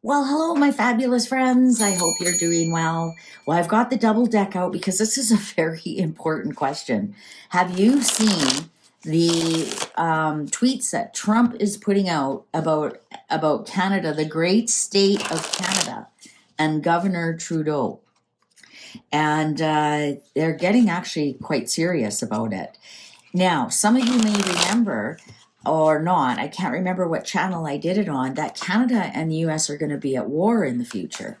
Well, hello, my fabulous friends. I hope you're doing well. Well, I've got the double deck out because this is a very important question. Have you seen the tweets that Trump is putting out about Canada, the great state of Canada, and Governor Trudeau? And they're getting actually quite serious about it. Now, some of you may remember or not, I can't remember what channel I did it on, that Canada and the US are going to be at war in the future,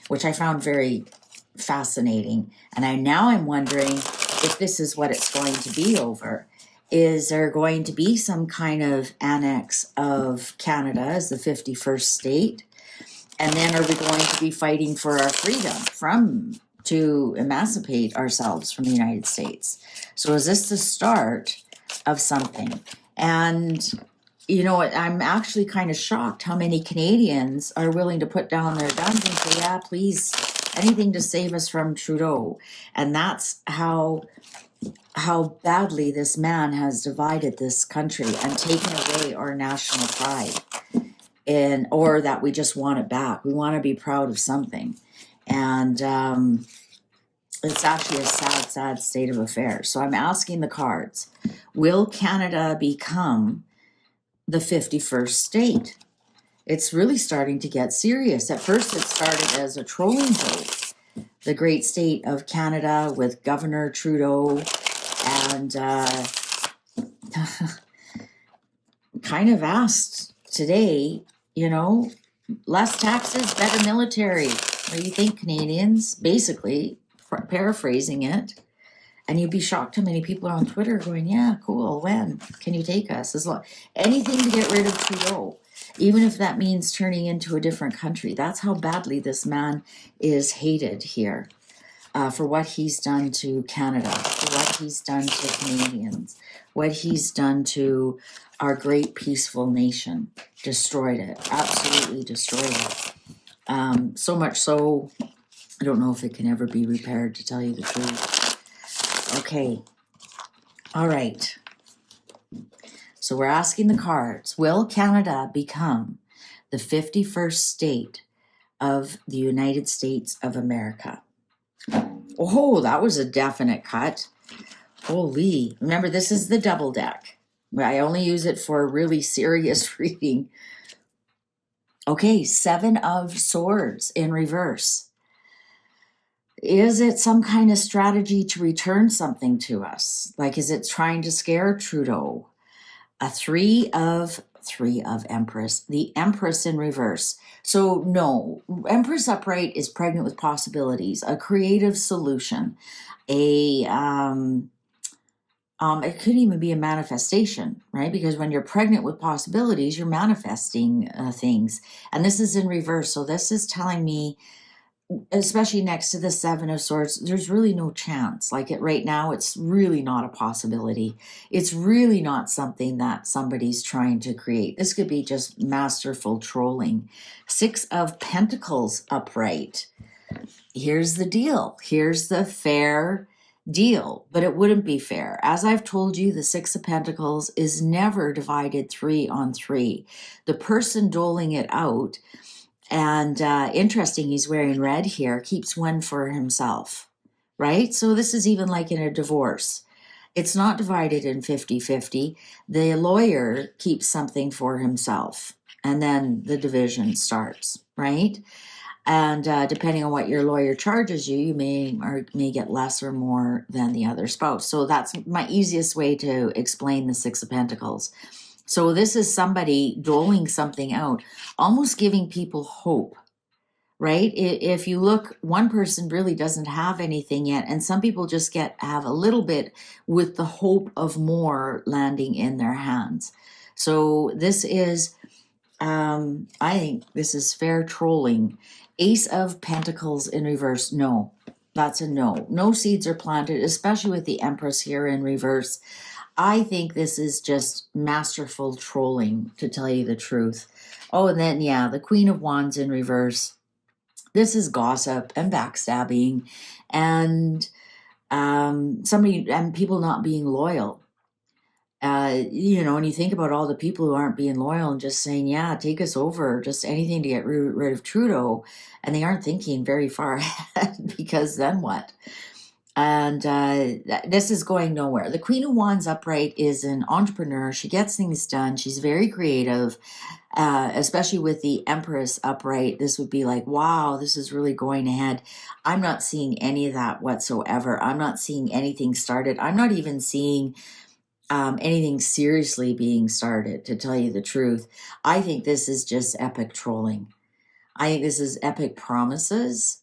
which I found very fascinating. And I'm wondering if this is what it's going to be over. Is there going to be some kind of annex of Canada as the 51st state? And then are we going to be fighting for our freedom to emancipate ourselves from the United States? So is this the start of something? And you know what, I'm actually kind of shocked how many Canadians are willing to put down their guns and say, yeah, please, anything to save us from Trudeau. And that's how badly this man has divided this country and taken away our national pride. Or that we just want it back. We want to be proud of something. And it's actually a sad state of affairs. So I'm asking the cards, will Canada become the 51st state? It's really starting to get serious. At first it started as a trolling joke, the great state of Canada with Governor Trudeau, and kind of asked today, less taxes, better military. What do you think, Canadians? Basically, paraphrasing it. And you'd be shocked how many people are on Twitter going, yeah, cool, when can you take us? Anything to get rid of Trudeau, even if that means turning into a different country. That's how badly this man is hated here for what he's done to Canada, for what he's done to Canadians, what he's done to our great peaceful nation. Destroyed it, absolutely destroyed it. So much so, I don't know if it can ever be repaired, to tell you the truth. Okay, all right. So we're asking the cards, will Canada become the 51st state of the United States of America? Oh, that was a definite cut. Holy, remember this is the double deck. I only use it for really serious reading. Okay, 7 of Swords in reverse. Is it some kind of strategy to return something to us? Like, is it trying to scare Trudeau? A 3 of Empress, the Empress in reverse. So no, Empress upright is pregnant with possibilities, a creative solution, it could even be a manifestation, right? Because when you're pregnant with possibilities, you're manifesting things. And this is in reverse. So this is telling me, especially next to the 7 of Swords, there's really no chance. Like right now, it's really not a possibility. It's really not something that somebody's trying to create. This could be just masterful trolling. 6 of Pentacles upright. Here's the deal. Here's the fair deal, but it wouldn't be fair. As I've told you, the 6 of Pentacles is never divided 3 on 3. The person doling it out, and interesting, he's wearing red here, keeps one for himself, right? So this is even like in a divorce. It's not divided in 50-50. The lawyer keeps something for himself, and then the division starts, right? And depending on what your lawyer charges you, you may get less or more than the other spouse. So that's my easiest way to explain the 6 of Pentacles. So this is somebody doling something out, almost giving people hope, right? If you look, one person really doesn't have anything yet, and some people just have a little bit with the hope of more landing in their hands. So this is, I think this is fair trolling. Ace of Pentacles in reverse, no. That's a no. No seeds are planted, especially with the Empress here in reverse. I think this is just masterful trolling, to tell you the truth. Oh, and then, yeah, the Queen of Wands in reverse. This is gossip and backstabbing and people not being loyal. And you think about all the people who aren't being loyal and just saying, yeah, take us over, just anything to get rid of Trudeau. And they aren't thinking very far ahead because then what? And this is going nowhere. The Queen of Wands upright is an entrepreneur. She gets things done. She's very creative, especially with the Empress upright. This would be like, wow, this is really going ahead. I'm not seeing any of that whatsoever. I'm not seeing anything started. I'm not even seeing anything seriously being started, to tell you the truth. I think this is just epic trolling. I think this is epic promises.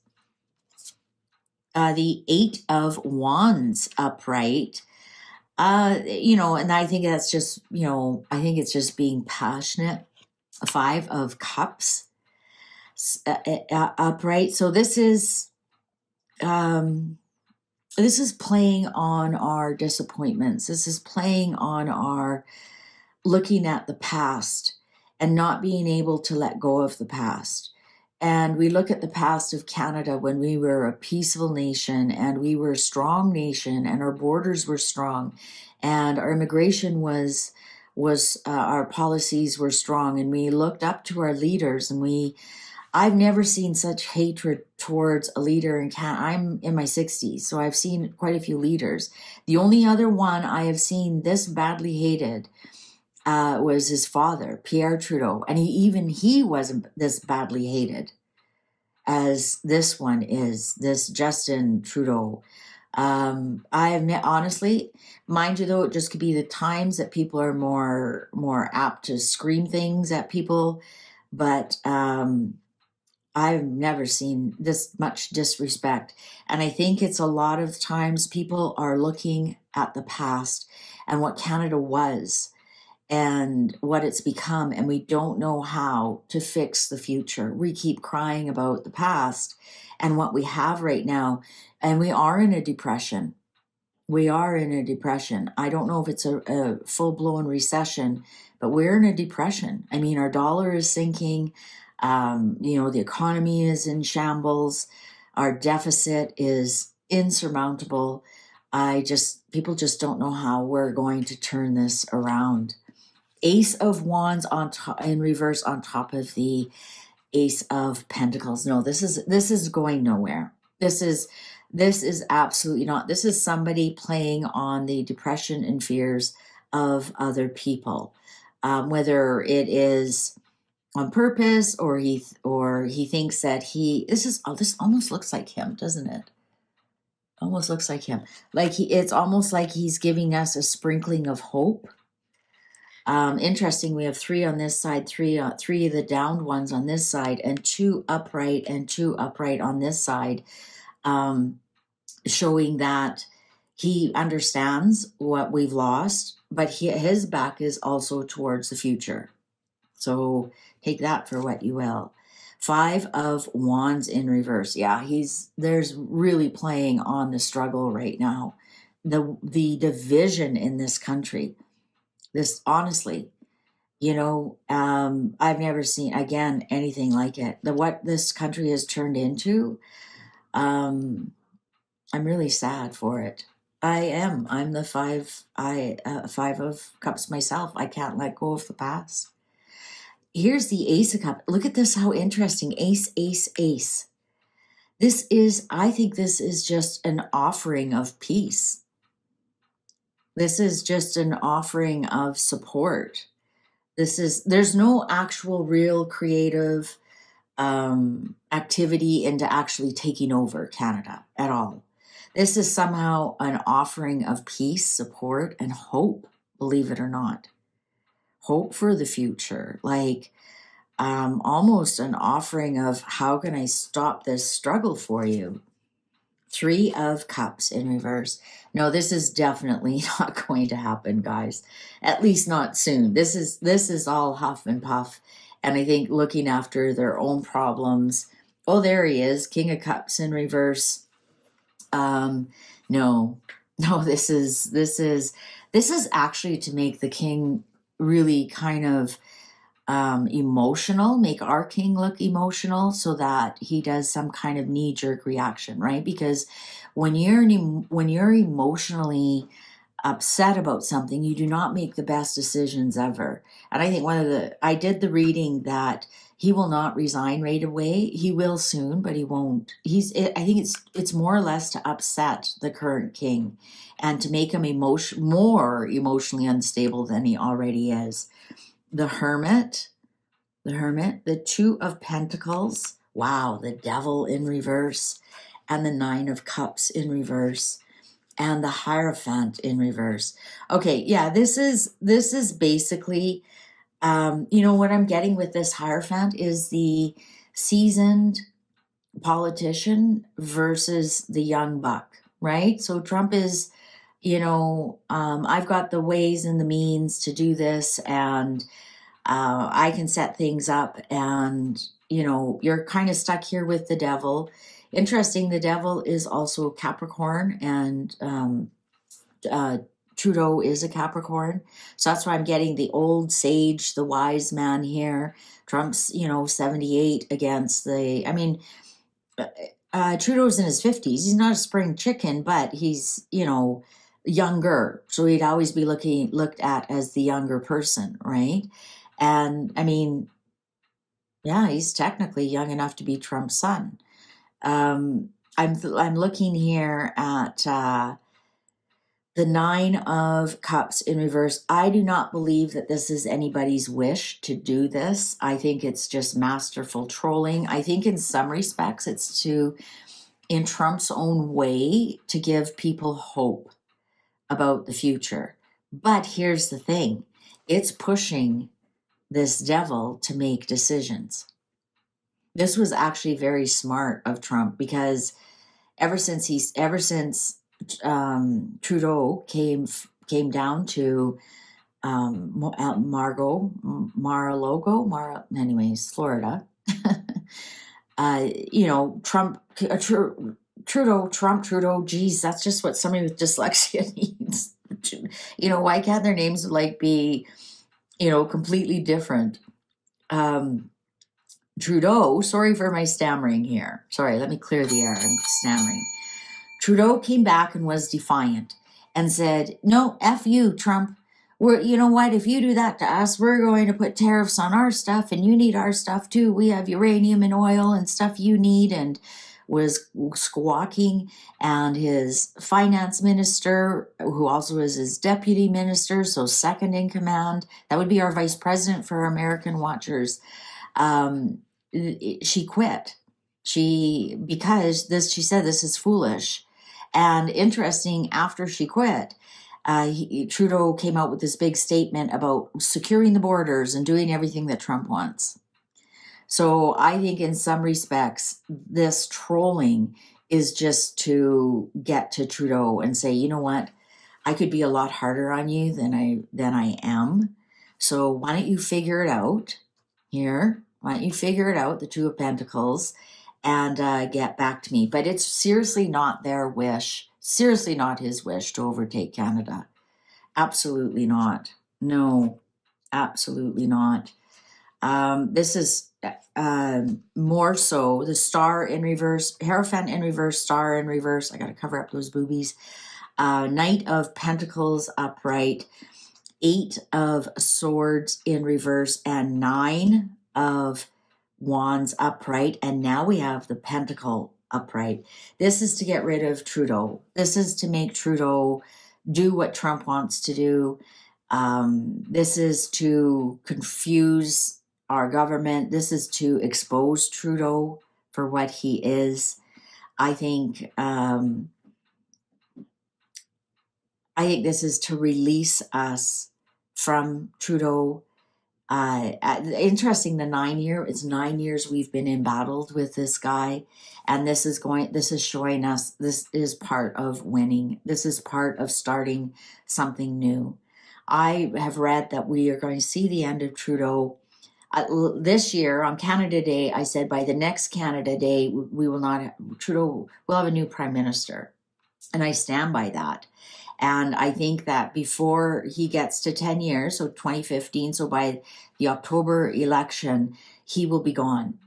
The Eight of Wands upright. And I think that's just, I think it's just being passionate. Five of Cups upright. So this is playing on our disappointments. This is playing on our looking at the past and not being able to let go of the past. And we look at the past of Canada when we were a peaceful nation and we were a strong nation and our borders were strong and our immigration was our policies were strong, and we looked up to our leaders, and I've never seen such hatred towards a leader in Canada. I'm in my 60s, so I've seen quite a few leaders. The only other one I have seen this badly hated was his father, Pierre Trudeau, and he wasn't this badly hated as this one is, this Justin Trudeau. I have honestly, mind you though, it just could be the times that people are more apt to scream things at people, but I've never seen this much disrespect. And I think it's a lot of times people are looking at the past and what Canada was and what it's become, and we don't know how to fix the future. We keep crying about the past and what we have right now, and we are in a depression. We are in a depression. I don't know if it's a full-blown recession, but we're in a depression. I mean, our dollar is sinking. The economy is in shambles. Our deficit is insurmountable. People just don't know how we're going to turn this around. Ace of Wands in reverse on top of the Ace of Pentacles. No, this is going nowhere. This is absolutely not. This is somebody playing on the depression and fears of other people, whether it is on purpose or he thinks that this almost looks like him, doesn't it? Almost looks like him. It's almost like he's giving us a sprinkling of hope. Interesting, we have 3 on this side, 3 of the downed ones on this side, and 2 upright and 2 upright on this side, showing that he understands what we've lost, but his back is also towards the future. So take that for what you will. 5 of Wands in reverse. Yeah, there's really playing on the struggle right now. The division in this country. This, honestly, I've never seen, again, anything like it. What this country has turned into, I'm really sad for it. I am. I'm the 5 of Cups myself. I can't let go of the past. Here's the Ace of Cups. Look at this, how interesting. Ace, ace, ace. I think this is just an offering of peace. This is just an offering of support. There's no actual real creative activity into actually taking over Canada at all. This is somehow an offering of peace, support, and hope, believe it or not. Hope for the future, almost an offering of how can I stop this struggle for you. 3 of Cups in reverse. No, this is definitely not going to happen, guys. At least not soon. This is all huff and puff, and I think looking after their own problems. Oh, there he is, King of Cups in reverse. No, this is actually to make the king really kind of emotional, make our king look emotional so that he does some kind of knee-jerk reaction, right? Because when you're emotionally upset about something, you do not make the best decisions ever. And I think I did the reading that he will not resign right away. He will soon, but he won't. I think it's more or less to upset the current king and to make him more emotionally unstable than he already is. The Hermit, the Two of Pentacles. Wow, the Devil in reverse, and the Nine of Cups in reverse, and the Hierophant in reverse. Okay, yeah, this is basically, what I'm getting with this Hierophant is the seasoned politician versus the young buck, right? So Trump is, I've got the ways and the means to do this, and I can set things up, and you're kind of stuck here with the Devil. Interesting, the Devil is also Capricorn, and Trudeau is a Capricorn. So that's why I'm getting the old sage, the wise man here. Trump's, 78 against Trudeau's in his 50s. He's not a spring chicken, but he's, younger. So he'd always be looked at as the younger person, right? And yeah, he's technically young enough to be Trump's son. I'm looking here at the Nine of Cups in reverse. I do not believe that this is anybody's wish to do this. I think it's just masterful trolling. I think in some respects it's in Trump's own way, to give people hope about the future. But here's the thing. It's pushing this Devil to make decisions. This was actually very smart of Trump, because ever since Trudeau came down to anyways, Florida. Trudeau. Geez, that's just what somebody with dyslexia needs. Why can't their names be, completely different? Trudeau, sorry for my stammering here. Sorry, let me clear the air. I'm stammering. Trudeau came back and was defiant and said, "No, F you, Trump. You know what? If you do that to us, we're going to put tariffs on our stuff, and you need our stuff too. We have uranium and oil and stuff you need," and was squawking. And his finance minister, who also is his deputy minister, so second in command, that would be our vice president for American watchers, she quit. She said this is foolish. And interesting, after she quit, Trudeau came out with this big statement about securing the borders and doing everything that Trump wants. So I think in some respects, this trolling is just to get to Trudeau and say, you know what, I could be a lot harder on you than I am. So why don't you figure it out here? Why don't you figure it out, the Two of Pentacles, and get back to me? But it's seriously not their wish, seriously not his wish to overtake Canada. Absolutely not. No, absolutely not. This is more so the Star in reverse, Hierophant in reverse, Star in reverse. I got to cover up those boobies. Knight of Pentacles upright, Eight of Swords in reverse, and Nine of Wands upright. And now we have the Pentacle upright. This is to get rid of Trudeau. This is to make Trudeau do what Trump wants to do. This is to confuse our government. This is to expose Trudeau for what he is. I think this is to release us from Trudeau. Interesting, the 9 year, it's 9 years we've been embattled with this guy, and this is showing us this is part of winning. This is part of starting something new. I have read that we are going to see the end of Trudeau this year on Canada Day. I said by the next Canada Day, Trudeau will have a new prime minister, and I stand by that. And I think that before he gets to 10 years, so 2015, so by the October election, he will be gone.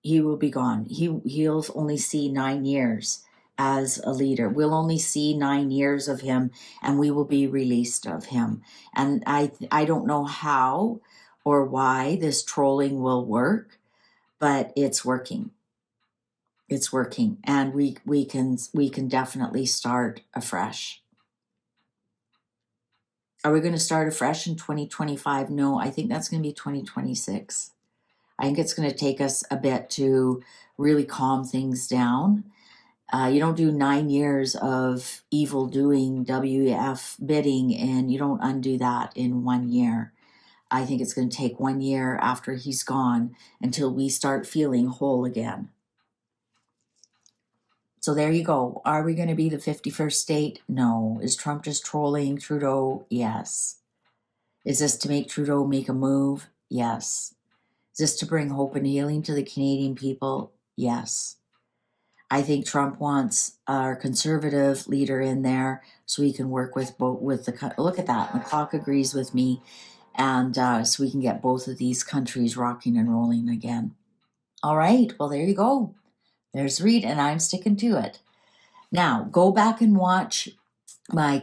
He will be gone. He'll only see 9 years. as a leader. We'll only see 9 years of him, and we will be released of him. And I don't know how or why this trolling will work, but it's working. It's working, and we can definitely start afresh. Are we going to start afresh in 2025? No, I think that's going to be 2026. I think it's going to take us a bit to really calm things down. You don't do 9 years of evil doing, WF bidding, and you don't undo that in 1 year. I think it's going to take 1 year after he's gone until we start feeling whole again. So there you go. Are we going to be the 51st state? No. Is Trump just trolling Trudeau? Yes. Is this to make Trudeau make a move? Yes. Is this to bring hope and healing to the Canadian people? Yes. I think Trump wants our conservative leader in there so he can work with both. Look at that. The clock agrees with me, and so we can get both of these countries rocking and rolling again. All right. Well, there you go. There's Reed, and I'm sticking to it. Now, go back and watch my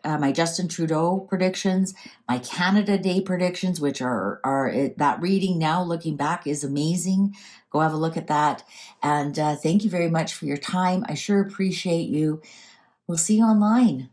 my Justin Trudeau predictions, my Canada Day predictions, which that reading now looking back is amazing. Go have a look at that. And thank you very much for your time. I sure appreciate you. We'll see you online.